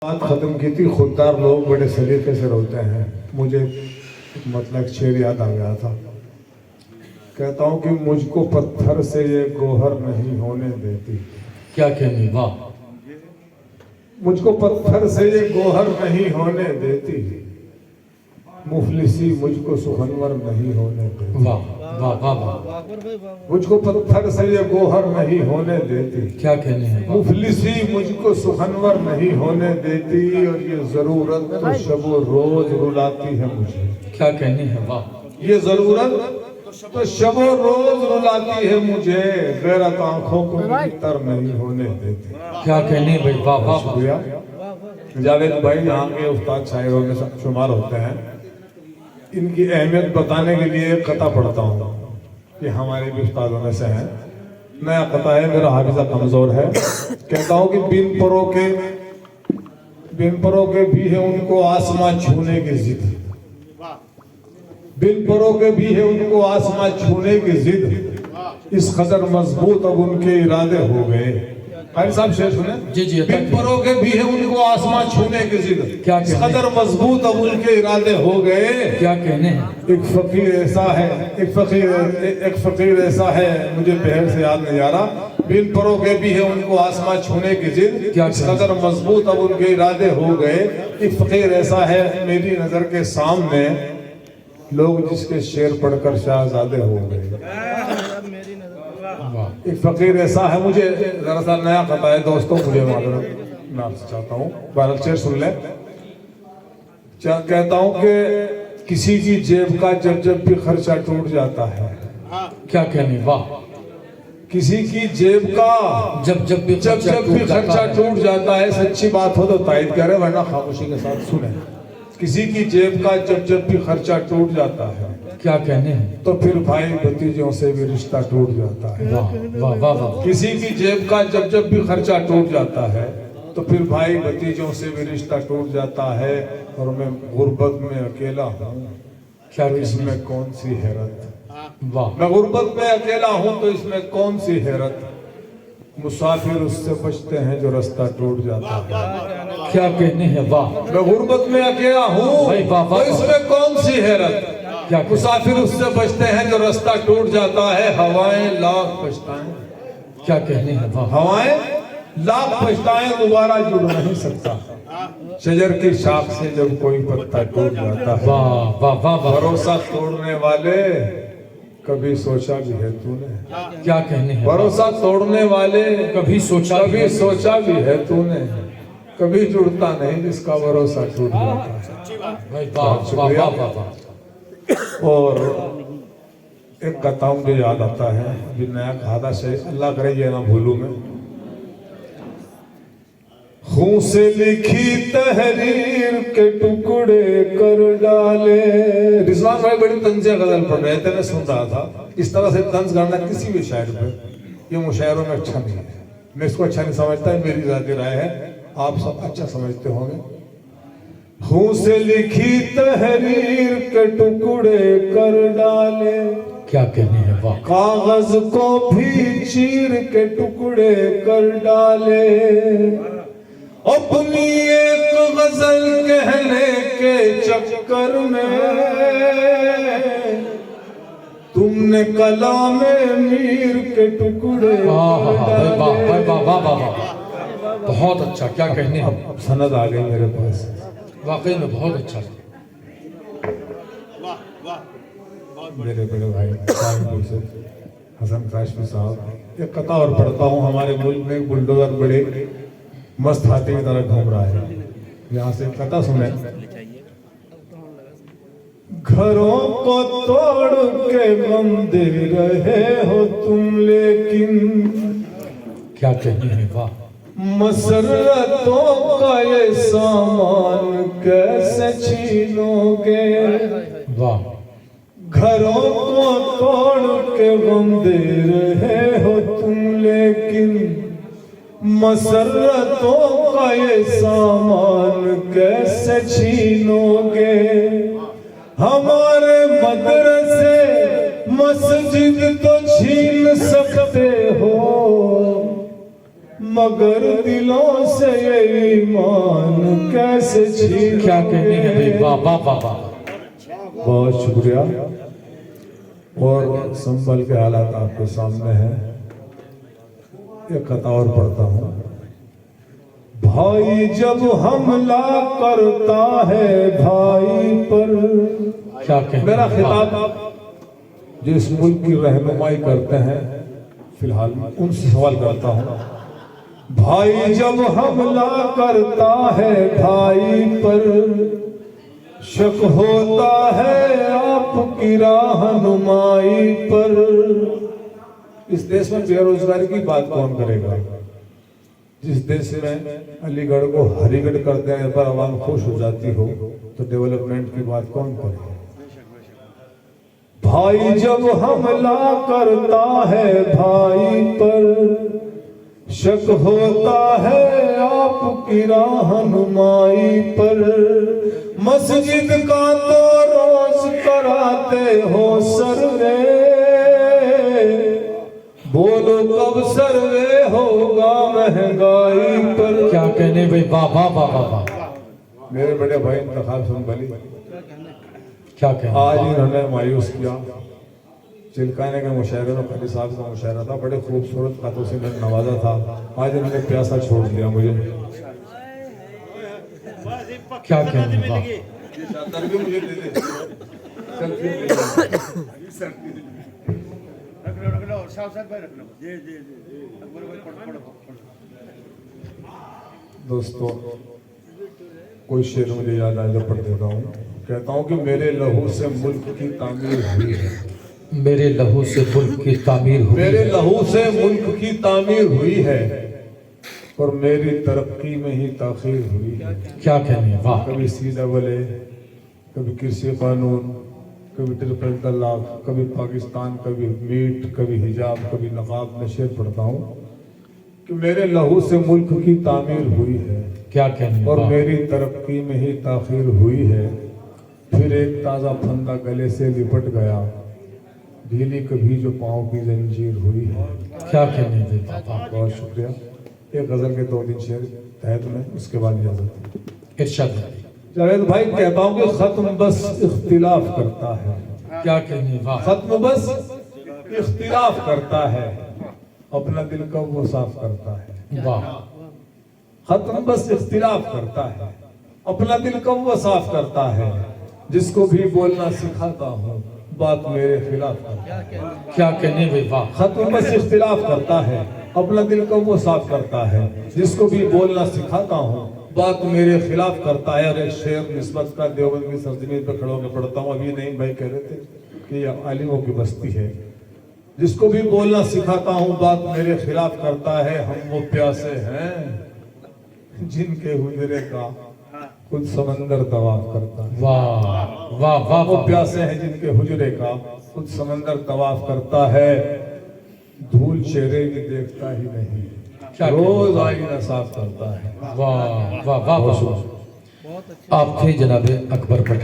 बात खत्म की थी। खुददार लोग बड़े सलीके से रोते हैं। मुझे मतलब शेर याद आ गया था। कहता हूँ कि मुझको पत्थर से ये गोहर नहीं होने देती। क्या कहनी, वाह। मुझको पत्थर से ये गोहर नहीं होने देती, मुफलिसी मुझको सुखनवर नहीं होने देती। वाह वाह वाह वाह। मुझको पत्थर से ये गोहर नहीं होने देती, क्या कहने हैं, मुफलिसी मुझको सुखनवर नहीं होने देती। और ये जरूरत तो शबो रोज रुलाती है मुझे। क्या कहने हैं, वाह। ये जरूरत तो शबो रोज रुलाती है मुझे, गैरत आंखों को तर नहीं होने देती। क्या कहने भाई, वाह वाह। शुक्रिया। जावेद भाई यहाँ के उस्ताद शायरों में शुमार होते हैं। इनकी अहमियत बताने के लिए एक कथा पढ़ता हूँ कि हमारे भी उस्तादों में से है। नया कथा है, मेरा हाफिजा कमजोर है। कहता हूँ कि बिन परों के भी है उनको आसमां छूने की जिद। बिन परों के भी है उनको आसमां छूने की जिद, इस कदर मजबूत अब उनके इरादे हो गए। भाई साहब शेर सुने। जी जी। बिन परों के भी है उनको आसमां छूने की जिद, क्या इस कदर मजबूत अब उनके इरादे हो गए। क्या कहने हैं। एक फकीर ऐसा है, एक फकीर ऐसा है, मुझे पहर से याद नहीं आ रहा। बिन परों के भी है उनको आसमां छूने की जिद, इस कदर मजबूत अब उनके इरादे हो गए। एक फकीर ऐसा है मेरी नजर के सामने, लोग जिसके शेर पढ़कर शाहजादे हो गए। एक फकीर ऐसा है, मुझे जरा सा नया कथा है दोस्तों, मुझे मालूम मैं आपसे चाहता हूँ बहरहाल शेर सुन ले। कहता हूँ कि किसी की जेब का जब भी खर्चा टूट जाता है। क्या कहने, वाह। किसी की जेब का जब भी खर्चा टूट जाता है, सच्ची बात हो तो तायद करे, वरना खामोशी के साथ सुने। किसी की जेब का जब भी खर्चा टूट जाता है, क्या कहने हैं, तो फिर भाई भतीजों से भी रिश्ता टूट जाता है। वाह वाह वाह वाह। किसी की जेब का जब भी खर्चा टूट जाता है, तो फिर भाई भतीजों से भी रिश्ता टूट जाता है। और मैं गुर्बत में अकेला हूँ, क्या तो इसमें कौन सी हैरत। वाह। मैं गुर्बत में अकेला हूँ तो इसमें कौन सी हैरत, मुसाफिर उससे बचते हैं जो रास्ता टूट जाता है। क्या कहने हैं, वाह। मैं गुर्बत में अकेला हूँ तो इसमें कौन सी हैरत, क्या मुसाफिर उससे बचते हैं जो रास्ता टूट जाता है। हवाएं लाख पछताएं, क्या कहने हैं, वाह। हवाएं लाख पछताएं, दोबारा जुड़ नहीं सकता। शजर की शाख से जब कोई पत्ता टूट जाता है, वाह वाह वाह वाह। भरोसा तोड़ने वाले कभी सोचा भी है तूने। क्या कहने हैं, भरोसा तोड़ने वाले कभी सोचा भी है तूने, कभी जुड़ता नहीं जिसका भरोसा टूट जाता है। वाह वाह वाह। और एक कथा मुझे याद आता है, अभी नया कहा से, अल्लाह करे ये ना भूलूं मैं। खून से लिखी तहरीर के टुकड़े कर डाले। रिजवान भाई बड़ी तंज़ गजल पढ़ रहे थे, मैं सुन रहा था। इस तरह से तंज गाना किसी भी शायर पे, ये मुशायरों में अच्छा नहीं है। मैं इसको अच्छा नहीं समझता, मेरी ज़ाती राय है, आप सब अच्छा समझते होंगे। खून से लिखी तहरीर के टुकड़े कर डाले, क्या कहने हैं, वाह। कागज को भी चीर के टुकड़े कर डाले। अपनी एक गजल कहने के चक्कर में तुमने कलामे मीर के टुकड़े कर डाले। बहुत अच्छा, क्या कहने हैं। अब सनद आ गई मेरे पास, वाकई में बहुत अच्छा। मेरे बड़े भाई हसन काशमी साहब, एक कथा और पढ़ता हूँ। हमारे मुल्क में बुलडोजर बड़े मस्त हाथी की तरह घूम रहा है। यहाँ से कथा सुने। घरों को तोड़ के बंदे रहे हो तुम, लेकिन क्या कहने हैं, वाह। मसरतों का ये सामान कैसे छीनोगे। वाह। घरों को तोड़ के बंदे रहे हो तुम, लेकिन मसरतों का ये सामान कैसे छीनोगे। हमारे मदरसे मस्जिद तो छीन सकते हो, मगर दिलों से ये ईमान कैसे छीन। क्या कहने हैं भाई, वाह वाह वाह वाह। बहुत शुक्रिया। और संभल के हालात आपके सामने हैं। एक कथा और पढ़ता हूँ। भाई जब हमला करता है भाई पर। क्या कहने मेरा हैं, वाह। खिताब जो इस मुल्क की रहनुमाई करते हैं फिलहाल उनसे सवाल करता हूँ। भाई जब हमला करता है भाई पर, शक होता है आपकी रहनुमाई पर। इस देश में बेरोजगारी की बात कौन करेगा? जिस देश में अलीगढ़ को हरिगढ़ कर देने पर आवाम खुश हो जाती हो, तो डेवलपमेंट की बात कौन करेगा? भाई जब हमला करता है भाई पर, शक होता है आपकी रहनुमाई पर। मस्जिद का तो रोज कराते हो सर्वे, बोलो कब सर्वे होगा महंगाई पर। क्या कहने भाई, वाह वाह वाह वाह वाह। मेरे बड़े भाई इंतखाब सुन बली, क्या कहने, आज वाह। इन्होंने मायूस किया। चिलकाने के मुशायरे में खली साहब का मुशायरा था, बड़े खूबसूरत बातों से मैंने नवाजा था। आज इन्होंने प्यासा छोड़ दिया मुझे। क्या कहने, वाह। भी मुझे दे दे। दोस्तों, कोई शेर मुझे याद आया तो पढ़ देता हूँ। कहता हूँ कि मेरे लहू से मुल्क की तामीर हुई है। मेरे लहू से मुल्क की तामीर हुई मेरे है। लहू से मुल्क की तामीर हुई है, और मेरी तरक्की में ही ताखीर हुई है। क्या कहने, वाह। कभी CAA, कभी कृषि कानून, कभी ट्रिपल तलाक, कभी पाकिस्तान, कभी मीट, कभी हिजाब, कभी नकाब में शेर पढ़ता हूँ कि मेरे लहू से मुल्क की तामीर हुई है, क्या कहने, और वाह। मेरी तरक्की में ही ताखीर हुई है। फिर एक ताज़ा फंदा गले से लिपट गया, ढीली कभी जो पाँव की जंजीर हुई है। क्या कहने भाई, वाह वाह। बहुत शुक्रिया। एक गजल के 2-3 शेर तहत में, उसके बाद इजाजत। इरशाद। जावेद भाई, कहता हूँ कि खत्म बस इख्तिलाफ करता है। क्या कहने, वाह। खत्म बस इख्तिलाफ करता है, अपना दिल कब वो साफ करता है। वाह। खत्म बस इख्तिलाफ करता है, अपना दिल कब वो साफ करता है। जिसको भी बोलना सिखाता हूँ, बात मेरे खिलाफ करता है। क्या कहने भाई, वाह। खत्म बस इख्तिलाफ करता है, अपना दिल कब वो साफ करता है। जिसको भी बोलना सिखाता हूँ, बात मेरे खिलाफ करता है। और एक शेर निस्बत का देवबंद की सरजमीन पर खड़ा होकर पढ़ता हूँ। अभी नहीं भाई कह रहे थे कि ये आलिमों की बस्ती है। जिसको भी बोलना सिखाता हूँ, बात मेरे खिलाफ करता है। हम वो प्यासे हैं जिनके हुजरे का खुद समंदर तवाफ करता है। वाह वाह वाह वो वाह। प्यासे हैं जिनके हुजरे का खुद समंदर तवाफ करता है। धूल चेहरे की देखता ही नहीं, क्या रोज आईना साफ करता है। वाह वाह वाह वाह। आप थे जनाब अकबर पठान।